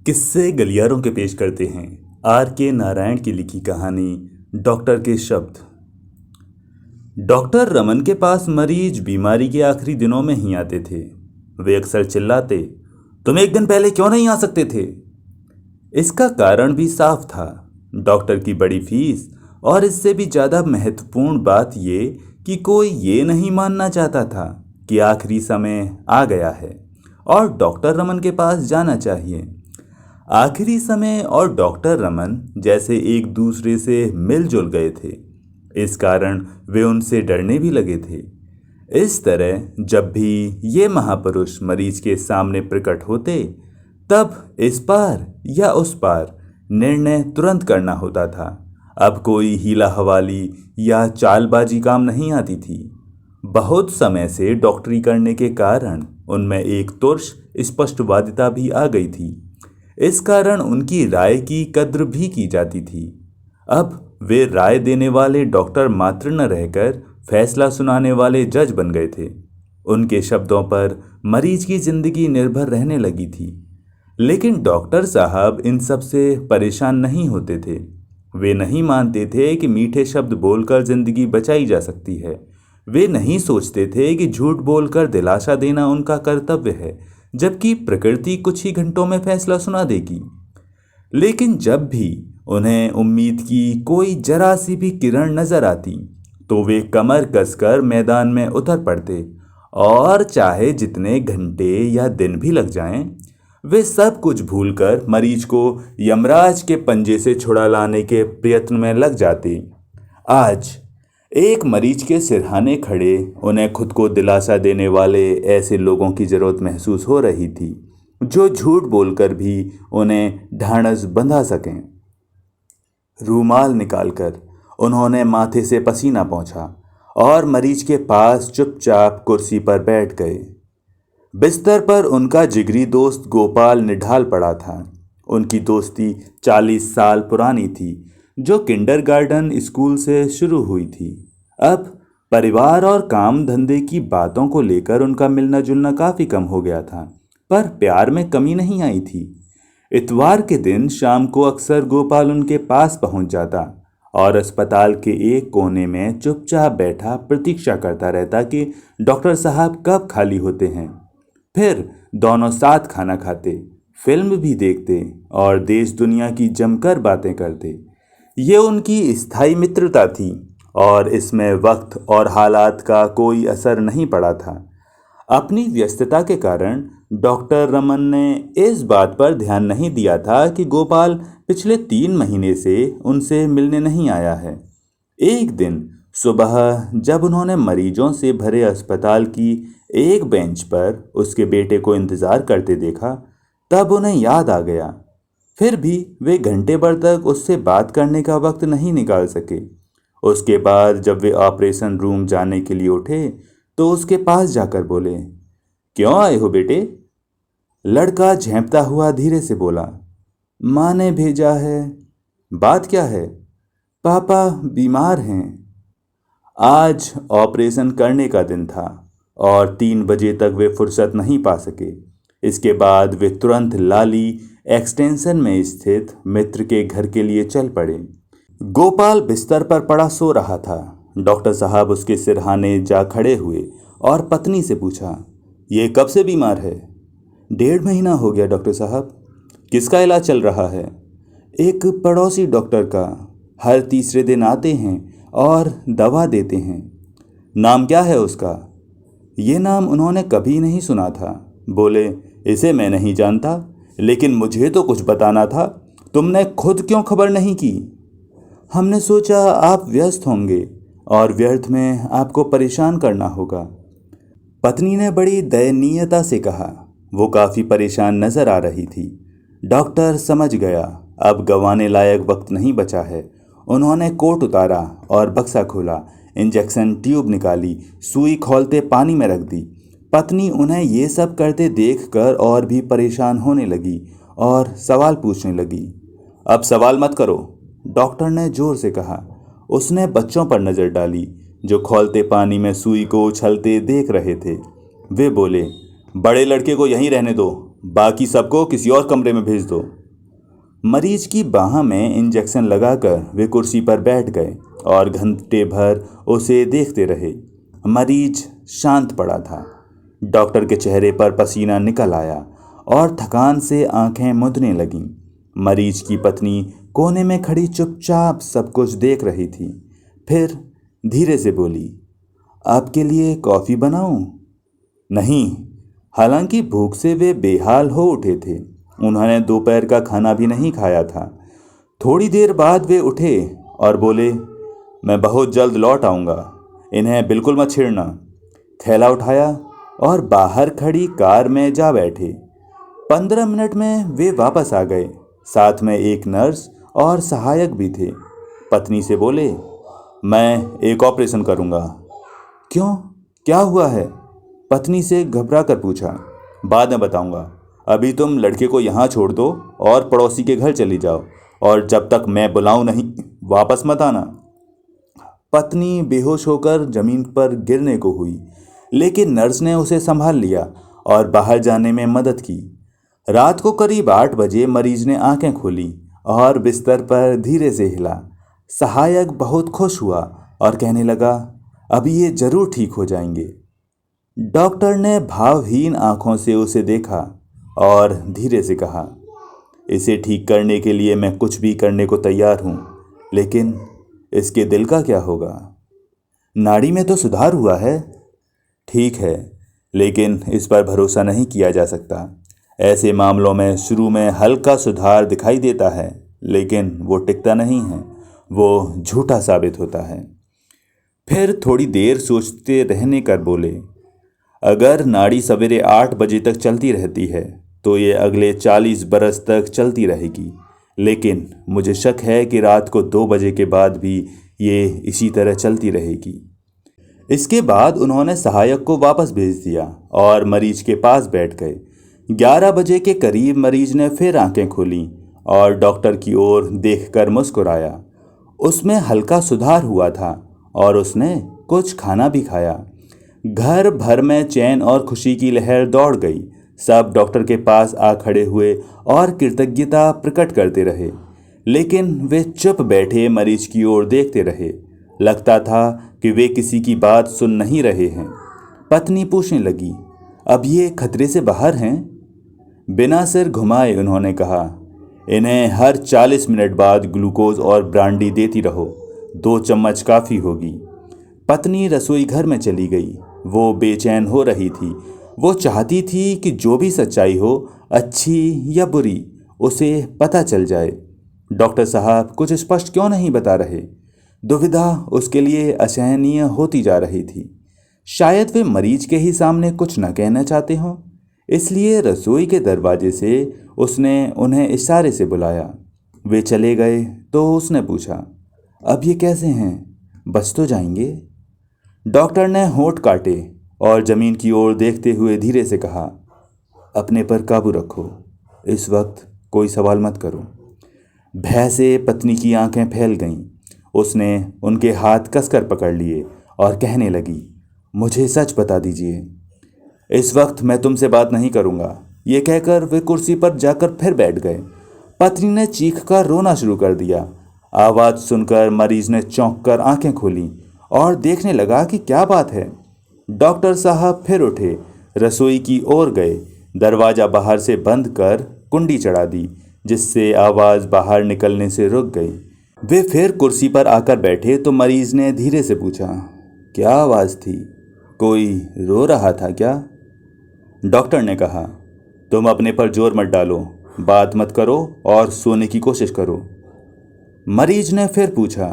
किस्से गलियारों के पेश करते हैं आर के नारायण की लिखी कहानी डॉक्टर के शब्द। डॉक्टर रमन के पास मरीज बीमारी के आखिरी दिनों में ही आते थे। वे अक्सर चिल्लाते, तुम एक दिन पहले क्यों नहीं आ सकते थे? इसका कारण भी साफ था, डॉक्टर की बड़ी फीस, और इससे भी ज़्यादा महत्वपूर्ण बात ये कि कोई ये नहीं मानना चाहता था कि आखिरी समय आ गया है और डॉक्टर रमन के पास जाना चाहिए। आखिरी समय और डॉक्टर रमन जैसे एक दूसरे से मिलजुल गए थे। इस कारण वे उनसे डरने भी लगे थे। इस तरह जब भी ये महापुरुष मरीज के सामने प्रकट होते, तब इस पार या उस पार निर्णय तुरंत करना होता था। अब कोई हीला हवाली या चालबाजी काम नहीं आती थी। बहुत समय से डॉक्टरी करने के कारण उनमें एक तुर्ष स्पष्टवादिता भी आ गई थी। इस कारण उनकी राय की कद्र भी की जाती थी। अब वे राय देने वाले डॉक्टर मात्र न रहकर फैसला सुनाने वाले जज बन गए थे। उनके शब्दों पर मरीज की जिंदगी निर्भर रहने लगी थी। लेकिन डॉक्टर साहब इन सब से परेशान नहीं होते थे। वे नहीं मानते थे कि मीठे शब्द बोलकर जिंदगी बचाई जा सकती है। वे नहीं सोचते थे कि झूठ बोलकर दिलासा देना उनका कर्तव्य है, जबकि प्रकृति कुछ ही घंटों में फैसला सुना देगी। लेकिन जब भी उन्हें उम्मीद की कोई जरा सी भी किरण नजर आती, तो वे कमर कसकर मैदान में उतर पड़ते और चाहे जितने घंटे या दिन भी लग जाएं, वे सब कुछ भूलकर मरीज को यमराज के पंजे से छुड़ा लाने के प्रयत्न में लग जाते। आज एक मरीज के सिरहाने खड़े उन्हें खुद को दिलासा देने वाले ऐसे लोगों की जरूरत महसूस हो रही थी, जो झूठ बोलकर भी उन्हें ढाढ़स बंधा सकें। रूमाल निकालकर उन्होंने माथे से पसीना पोंछा और मरीज के पास चुपचाप कुर्सी पर बैठ गए। बिस्तर पर उनका जिगरी दोस्त गोपाल निढाल पड़ा था। उनकी दोस्ती 40 साल पुरानी थी, जो किंडरगार्टन स्कूल से शुरू हुई थी। अब परिवार और काम धंधे की बातों को लेकर उनका मिलना जुलना काफ़ी कम हो गया था, पर प्यार में कमी नहीं आई थी। इतवार के दिन शाम को अक्सर गोपाल उनके पास पहुंच जाता और अस्पताल के एक कोने में चुपचाप बैठा प्रतीक्षा करता रहता कि डॉक्टर साहब कब खाली होते हैं। फिर दोनों साथ खाना खाते, फिल्म भी देखते और देश दुनिया की जमकर बातें करते। ये उनकी स्थायी मित्रता थी और इसमें वक्त और हालात का कोई असर नहीं पड़ा था। अपनी व्यस्तता के कारण डॉक्टर रमन ने इस बात पर ध्यान नहीं दिया था कि गोपाल पिछले 3 महीने से उनसे मिलने नहीं आया है। एक दिन सुबह जब उन्होंने मरीजों से भरे अस्पताल की एक बेंच पर उसके बेटे को इंतज़ार करते देखा, तब उन्हें याद आ गया। फिर भी वे घंटे भर तक उससे बात करने का वक्त नहीं निकाल सके। उसके बाद जब वे ऑपरेशन रूम जाने के लिए उठे, तो उसके पास जाकर बोले, क्यों आए हो बेटे? लड़का झेंपता हुआ धीरे से बोला, माँ ने भेजा है। बात क्या है? पापा बीमार हैं। आज ऑपरेशन करने का दिन था और 3 बजे तक वे फुर्सत नहीं पा सके। इसके बाद वे तुरंत लाली एक्सटेंशन में स्थित मित्र के घर के लिए चल पड़े। गोपाल बिस्तर पर पड़ा सो रहा था। डॉक्टर साहब उसके सिरहाने जा खड़े हुए और पत्नी से पूछा, ये कब से बीमार है? 1.5 महीना हो गया डॉक्टर साहब। किसका इलाज चल रहा है? एक पड़ोसी डॉक्टर का। हर तीसरे दिन आते हैं और दवा देते हैं। नाम क्या है उसका? ये नाम उन्होंने कभी नहीं सुना था। बोले, इसे मैं नहीं जानता, लेकिन मुझे तो कुछ बताना था। तुमने खुद क्यों खबर नहीं की? हमने सोचा आप व्यस्त होंगे और व्यर्थ में आपको परेशान करना होगा। पत्नी ने बड़ी दयनीयता से कहा। वो काफ़ी परेशान नजर आ रही थी। डॉक्टर समझ गया, अब गंवाने लायक वक्त नहीं बचा है। उन्होंने कोट उतारा और बक्सा खोला, इंजेक्शन ट्यूब निकाली, सुई खोलते पानी में रख दी। पत्नी उन्हें ये सब करते देखकर और भी परेशान होने लगी और सवाल पूछने लगी। अब सवाल मत करो, डॉक्टर ने जोर से कहा। उसने बच्चों पर नज़र डाली, जो खौलते पानी में सुई को उछलते देख रहे थे। वे बोले, बड़े लड़के को यहीं रहने दो, बाकी सबको किसी और कमरे में भेज दो। मरीज की बाह में इंजेक्शन लगाकर वे कुर्सी पर बैठ गए और घंटे भर उसे देखते रहे। मरीज शांत पड़ा था। डॉक्टर के चेहरे पर पसीना निकल आया और थकान से आंखें मुंदने लगीं। मरीज की पत्नी कोने में खड़ी चुपचाप सब कुछ देख रही थी। फिर धीरे से बोली, आपके लिए कॉफ़ी बनाऊं? नहीं। हालांकि भूख से वे बेहाल हो उठे थे। उन्होंने दोपहर का खाना भी नहीं खाया था। थोड़ी देर बाद वे उठे और बोले, मैं बहुत जल्द लौट आऊँगा, इन्हें बिल्कुल मत छेड़ना। थैला उठाया और बाहर खड़ी कार में जा बैठे। 15 मिनट में वे वापस आ गए। साथ में एक नर्स और सहायक भी थे। पत्नी से बोले, मैं एक ऑपरेशन करूँगा। क्यों, क्या हुआ है? पत्नी से घबरा कर पूछा। बाद में बताऊँगा, अभी तुम लड़के को यहाँ छोड़ दो और पड़ोसी के घर चली जाओ, और जब तक मैं बुलाऊं नहीं वापस मत आना। पत्नी बेहोश होकर जमीन पर गिरने को हुई, लेकिन नर्स ने उसे संभाल लिया और बाहर जाने में मदद की। रात को करीब 8 बजे मरीज ने आंखें खोली और बिस्तर पर धीरे से हिला। सहायक बहुत खुश हुआ और कहने लगा, अभी ये जरूर ठीक हो जाएंगे। डॉक्टर ने भावहीन आंखों से उसे देखा और धीरे से कहा, इसे ठीक करने के लिए मैं कुछ भी करने को तैयार हूँ, लेकिन इसके दिल का क्या होगा? नाड़ी में तो सुधार हुआ है। ठीक है, लेकिन इस पर भरोसा नहीं किया जा सकता। ऐसे मामलों में शुरू में हल्का सुधार दिखाई देता है, लेकिन वो टिकता नहीं है, वो झूठा साबित होता है। फिर थोड़ी देर सोचते रहने कर बोले, अगर नाड़ी सवेरे 8 बजे तक चलती रहती है तो ये अगले 40 बरस तक चलती रहेगी, लेकिन मुझे शक है कि रात को 2 बजे के बाद भी ये इसी तरह चलती रहेगी। इसके बाद उन्होंने सहायक को वापस भेज दिया और मरीज के पास बैठ गए। 11 बजे के करीब मरीज ने फिर आंखें खोली और डॉक्टर की ओर देखकर मुस्कुराया। उसमें हल्का सुधार हुआ था और उसने कुछ खाना भी खाया। घर भर में चैन और खुशी की लहर दौड़ गई। सब डॉक्टर के पास आ खड़े हुए और कृतज्ञता प्रकट करते रहे, लेकिन वे चुप बैठे मरीज की ओर देखते रहे। लगता था कि वे किसी की बात सुन नहीं रहे हैं। पत्नी पूछने लगी, अब ये खतरे से बाहर हैं? बिना सिर घुमाए उन्होंने कहा, इन्हें हर 40 मिनट बाद ग्लूकोज और ब्रांडी देती रहो, 2 चम्मच काफ़ी होगी। पत्नी रसोई घर में चली गई। वो बेचैन हो रही थी। वो चाहती थी कि जो भी सच्चाई हो, अच्छी या बुरी, उसे पता चल जाए। डॉक्टर साहब कुछ स्पष्ट क्यों नहीं बता रहे? दुविधा उसके लिए असहनीय होती जा रही थी। शायद वे मरीज के ही सामने कुछ न कहना चाहते हों, इसलिए रसोई के दरवाजे से उसने उन्हें इशारे से बुलाया। वे चले गए तो उसने पूछा, अब ये कैसे हैं, बच तो जाएंगे? डॉक्टर ने होंठ काटे और जमीन की ओर देखते हुए धीरे से कहा, अपने पर काबू रखो, इस वक्त कोई सवाल मत करो। भय से पत्नी की आंखें फैल गईं। उसने उनके हाथ कसकर पकड़ लिए और कहने लगी, मुझे सच बता दीजिए, इस वक्त मैं तुमसे बात नहीं करूँगा। ये कहकर वे कुर्सी पर जाकर फिर बैठ गए। पत्नी ने चीख कर रोना शुरू कर दिया। आवाज़ सुनकर मरीज ने चौंक कर आंखें खोली और देखने लगा कि क्या बात है। डॉक्टर साहब फिर उठे, रसोई की ओर गए, दरवाज़ा बाहर से बंद कर कुंडी चढ़ा दी, जिससे आवाज़ बाहर निकलने से रुक गई। वे फिर कुर्सी पर आकर बैठे तो मरीज ने धीरे से पूछा, क्या आवाज़ थी, कोई रो रहा था क्या? डॉक्टर ने कहा, तुम अपने पर जोर मत डालो, बात मत करो और सोने की कोशिश करो। मरीज ने फिर पूछा,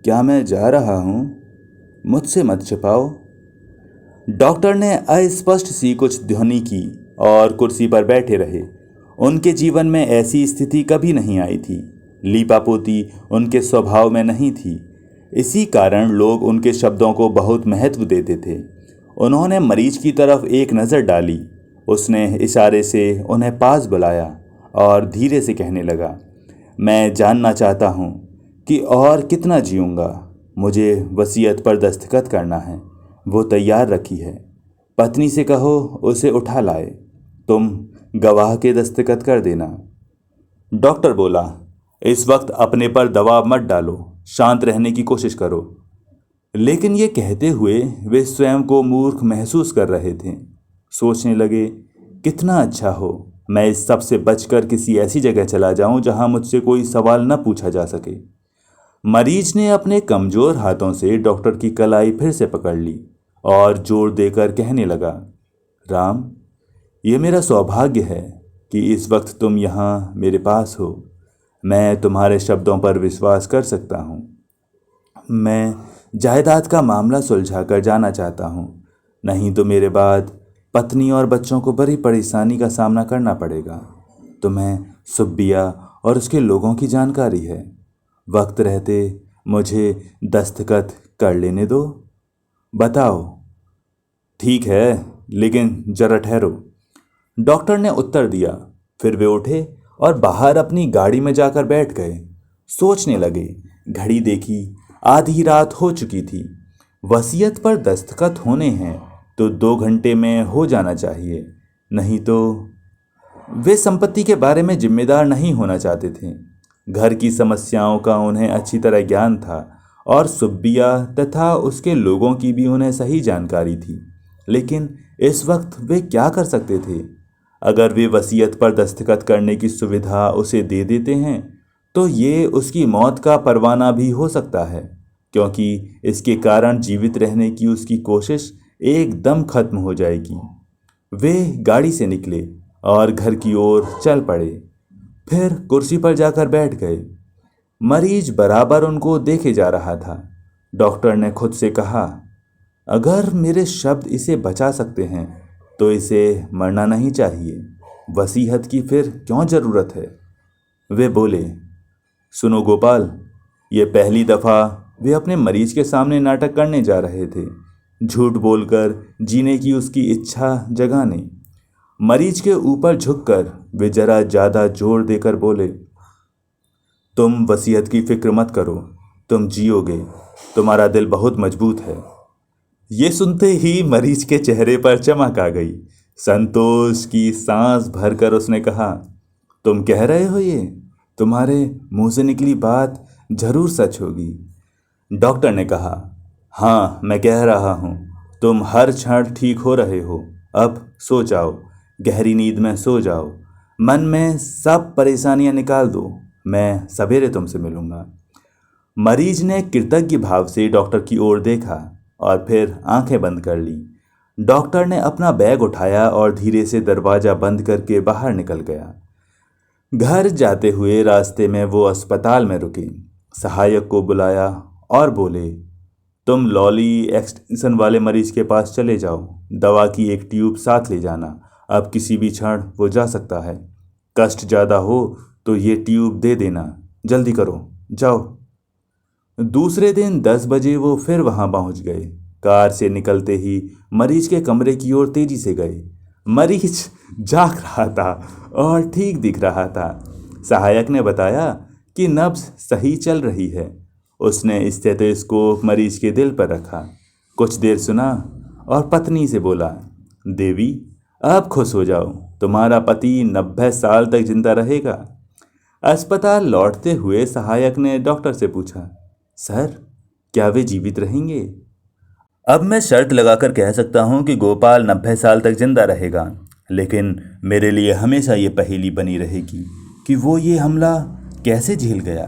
क्या मैं जा रहा हूँ, मुझसे मत छिपाओ। डॉक्टर ने अस्पष्ट सी कुछ ध्वनि की और कुर्सी पर बैठे रहे। उनके जीवन में ऐसी स्थिति कभी नहीं आई थी। लीपापोती उनके स्वभाव में नहीं थी। इसी कारण लोग उनके शब्दों को बहुत महत्व देते थे। उन्होंने मरीज की तरफ एक नज़र डाली। उसने इशारे से उन्हें पास बुलाया और धीरे से कहने लगा, मैं जानना चाहता हूँ कि और कितना जीऊँगा। मुझे वसीयत पर दस्तखत करना है, वो तैयार रखी है। पत्नी से कहो उसे उठा लाए। तुम गवाह के दस्तखत कर देना। डॉक्टर बोला, इस वक्त अपने पर दबाव मत डालो, शांत रहने की कोशिश करो। लेकिन ये कहते हुए वे स्वयं को मूर्ख महसूस कर रहे थे। सोचने लगे, कितना अच्छा हो मैं इस सब से बचकर किसी ऐसी जगह चला जाऊं जहां मुझसे कोई सवाल न पूछा जा सके। मरीज ने अपने कमजोर हाथों से डॉक्टर की कलाई फिर से पकड़ ली और जोर देकर कहने लगा, राम, ये मेरा सौभाग्य है कि इस वक्त तुम यहाँ मेरे पास हो। मैं तुम्हारे शब्दों पर विश्वास कर सकता हूँ। मैं जायदाद का मामला सुलझाकर जाना चाहता हूँ, नहीं तो मेरे बाद पत्नी और बच्चों को बड़ी परेशानी का सामना करना पड़ेगा। तुम्हें सुब्बिया और उसके लोगों की जानकारी है। वक्त रहते मुझे दस्तखत कर लेने दो। बताओ। ठीक है, लेकिन जरा ठहरो, डॉक्टर ने उत्तर दिया। फिर वे उठे और बाहर अपनी गाड़ी में जाकर बैठ गए। सोचने लगे। घड़ी देखी, आधी रात हो चुकी थी। वसीयत पर दस्तखत होने हैं तो 2 घंटे में हो जाना चाहिए, नहीं तो। वे संपत्ति के बारे में जिम्मेदार नहीं होना चाहते थे। घर की समस्याओं का उन्हें अच्छी तरह ज्ञान था और सुब्बिया तथा उसके लोगों की भी उन्हें सही जानकारी थी। लेकिन इस वक्त वे क्या कर सकते थे? अगर वे वसीयत पर दस्तखत करने की सुविधा उसे दे देते हैं तो ये उसकी मौत का परवाना भी हो सकता है, क्योंकि इसके कारण जीवित रहने की उसकी कोशिश एकदम खत्म हो जाएगी। वे गाड़ी से निकले और घर की ओर चल पड़े। फिर कुर्सी पर जाकर बैठ गए। मरीज बराबर उनको देखे जा रहा था। डॉक्टर ने खुद से कहा, अगर मेरे शब्द इसे बचा सकते हैं तो इसे मरना नहीं चाहिए। वसीयत की फिर क्यों ज़रूरत है? वे बोले, सुनो गोपाल, ये पहली दफ़ा वे अपने मरीज के सामने नाटक करने जा रहे थे, झूठ बोलकर जीने की उसकी इच्छा जगाने। मरीज के ऊपर झुककर वे जरा ज़्यादा जोर देकर बोले, तुम वसीयत की फिक्र मत करो, तुम जियोगे, तुम्हारा दिल बहुत मजबूत है। ये सुनते ही मरीज के चेहरे पर चमक आ गई। संतोष की सांस भरकर उसने कहा, तुम कह रहे हो ये? तुम्हारे मुंह से निकली बात जरूर सच होगी। डॉक्टर ने कहा, हाँ, मैं कह रहा हूँ। तुम हर क्षण ठीक हो रहे हो। अब सो जाओ, गहरी नींद में सो जाओ। मन में सब परेशानियां निकाल दो। मैं सवेरे तुमसे मिलूंगा। मरीज ने कृतज्ञ भाव से डॉक्टर की ओर देखा और फिर आंखें बंद कर ली। डॉक्टर ने अपना बैग उठाया और धीरे से दरवाज़ा बंद करके बाहर निकल गया। घर जाते हुए रास्ते में वो अस्पताल में रुके। सहायक को बुलाया और बोले, तुम लॉली एक्सटेंशन वाले मरीज के पास चले जाओ। दवा की एक ट्यूब साथ ले जाना। अब किसी भी क्षण वो जा सकता है। कष्ट ज़्यादा हो तो ये ट्यूब दे देना। जल्दी करो, जाओ। दूसरे दिन 10 बजे वो फिर वहां पहुंच गए। कार से निकलते ही मरीज के कमरे की ओर तेजी से गए। मरीज जाग रहा था और ठीक दिख रहा था। सहायक ने बताया कि नब्ज सही चल रही है। उसने स्टेथोस्कोप मरीज के दिल पर रखा, कुछ देर सुना और पत्नी से बोला, देवी, अब खुश हो जाओ, तुम्हारा पति 90 साल तक जिंदा रहेगा। अस्पताल लौटते हुए सहायक ने डॉक्टर से पूछा, सर, क्या वे जीवित रहेंगे? अब मैं शर्त लगाकर कह सकता हूं कि गोपाल 90 साल तक जिंदा रहेगा, लेकिन मेरे लिए हमेशा ये पहेली बनी रहेगी कि वो ये हमला कैसे झेल गया।